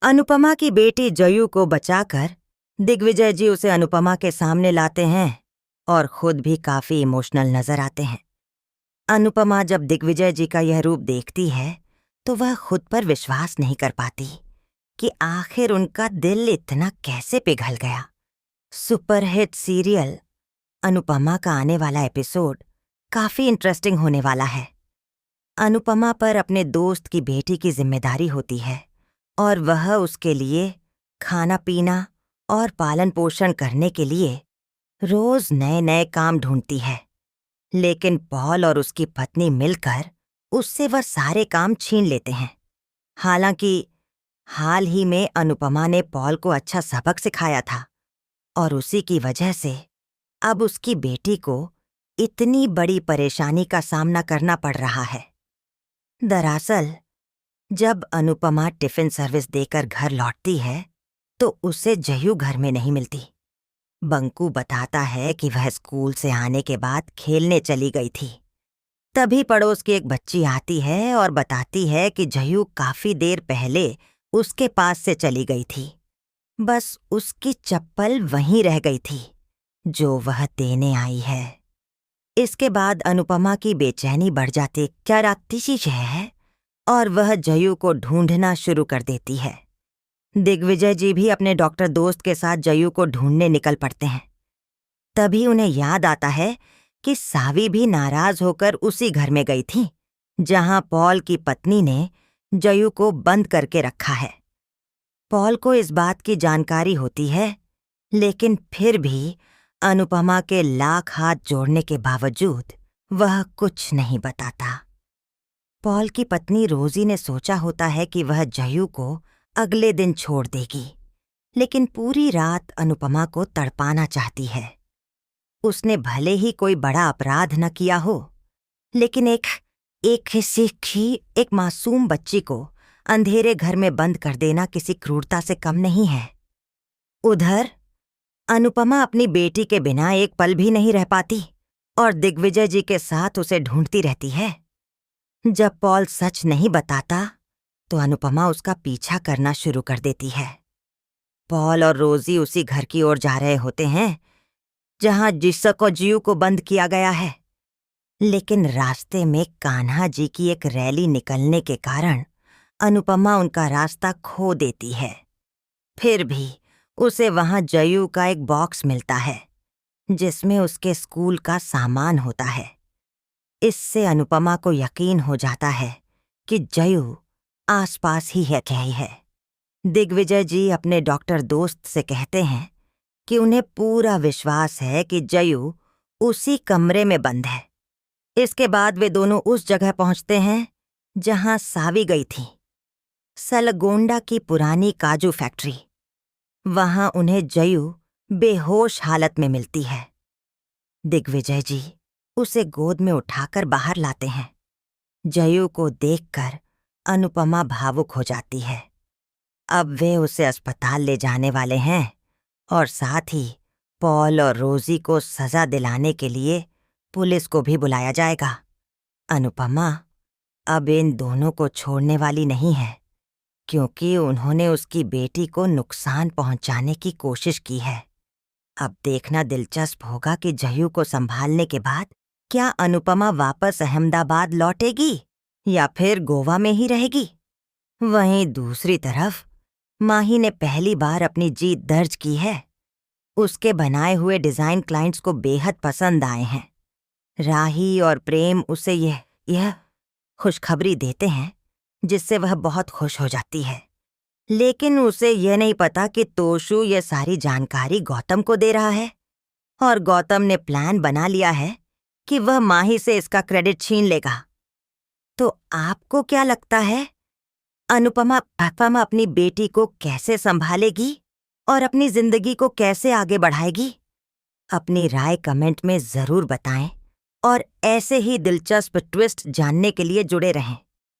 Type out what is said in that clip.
अनुपमा की बेटी जयू को बचाकर दिग्विजय जी उसे अनुपमा के सामने लाते हैं और खुद भी काफी इमोशनल नजर आते हैं। अनुपमा जब दिग्विजय जी का यह रूप देखती है तो वह खुद पर विश्वास नहीं कर पाती कि आखिर उनका दिल इतना कैसे पिघल गया। सुपरहिट सीरियल अनुपमा का आने वाला एपिसोड काफी इंटरेस्टिंग होने वाला है। अनुपमा पर अपने दोस्त की बेटी की जिम्मेदारी होती है और वह उसके लिए खाना पीना और पालन पोषण करने के लिए रोज नए नए काम ढूंढती है, लेकिन पॉल और उसकी पत्नी मिलकर उससे वह सारे काम छीन लेते हैं। हालांकि हाल ही में अनुपमा ने पॉल को अच्छा सबक सिखाया था और उसी की वजह से अब उसकी बेटी को इतनी बड़ी परेशानी का सामना करना पड़ रहा है। दरअसल जब अनुपमा टिफिन सर्विस देकर घर लौटती है तो उसे जयू घर में नहीं मिलती। बंकू बताता है कि वह स्कूल से आने के बाद खेलने चली गई थी। तभी पड़ोस की एक बच्ची आती है और बताती है कि जयू काफी देर पहले उसके पास से चली गई थी। बस उसकी चप्पल वहीं रह गई थी जो वह देने आई है। इसके बाद अनुपमा की बेचैनी बढ़ जाती, क्या रात्रि सी है, और वह जयू को ढूंढना शुरू कर देती है। दिग्विजय जी भी अपने डॉक्टर दोस्त के साथ जयू को ढूंढने निकल पड़ते हैं। तभी उन्हें याद आता है कि सावी भी नाराज होकर उसी घर में गई थी जहां पॉल की पत्नी ने जयू को बंद करके रखा है। पॉल को इस बात की जानकारी होती है, लेकिन फिर भी अनुपमा के लाख हाथ जोड़ने के बावजूद वह कुछ नहीं बताता। पॉल की पत्नी रोजी ने सोचा होता है कि वह जयू को अगले दिन छोड़ देगी, लेकिन पूरी रात अनुपमा को तड़पाना चाहती है। उसने भले ही कोई बड़ा अपराध न किया हो, लेकिन एक मासूम बच्ची को अंधेरे घर में बंद कर देना किसी क्रूरता से कम नहीं है। उधर अनुपमा अपनी बेटी के बिना एक पल भी नहीं रह पाती और दिग्विजय जी के साथ उसे ढूंढती रहती है। जब पॉल सच नहीं बताता तो अनुपमा उसका पीछा करना शुरू कर देती है। पॉल और रोजी उसी घर की ओर जा रहे होते हैं जहां जिसक और जियू को बंद किया गया है, लेकिन रास्ते में कान्हा जी की एक रैली निकलने के कारण अनुपमा उनका रास्ता खो देती है। फिर भी उसे वहां जयू का एक बॉक्स मिलता है जिसमें उसके स्कूल का सामान होता है। इससे अनुपमा को यकीन हो जाता है कि जयू आसपास ही है। दिग्विजय जी अपने डॉक्टर दोस्त से कहते हैं कि उन्हें पूरा विश्वास है कि जयू उसी कमरे में बंद है। इसके बाद वे दोनों उस जगह पहुंचते हैं जहां सावी गई थी, सलगोंडा की पुरानी काजू फैक्ट्री। वहां उन्हें जयू बेहोश हालत में मिलती है। दिग्विजय जी उसे गोद में उठाकर बाहर लाते हैं। जयू को देखकर अनुपमा भावुक हो जाती है। अब वे उसे अस्पताल ले जाने वाले हैं और साथ ही पॉल और रोजी को सजा दिलाने के लिए पुलिस को भी बुलाया जाएगा। अनुपमा अब इन दोनों को छोड़ने वाली नहीं है, क्योंकि उन्होंने उसकी बेटी को नुकसान पहुंचाने की कोशिश की है। अब देखना दिलचस्प होगा कि जयू को संभालने के बाद क्या अनुपमा वापस अहमदाबाद लौटेगी या फिर गोवा में ही रहेगी। वहीं दूसरी तरफ माही ने पहली बार अपनी जीत दर्ज की है। उसके बनाए हुए डिजाइन क्लाइंट्स को बेहद पसंद आए हैं। राही और प्रेम उसे यह खुशखबरी देते हैं जिससे वह बहुत खुश हो जाती है, लेकिन उसे यह नहीं पता कि तोशु यह सारी जानकारी गौतम को दे रहा है और गौतम ने प्लान बना लिया है कि वह माही से इसका क्रेडिट छीन लेगा। तो आपको क्या लगता है, अनुपमा अपनी बेटी को कैसे संभालेगी और अपनी जिंदगी को कैसे आगे बढ़ाएगी? अपनी राय कमेंट में जरूर बताएं और ऐसे ही दिलचस्प ट्विस्ट जानने के लिए जुड़े रहें।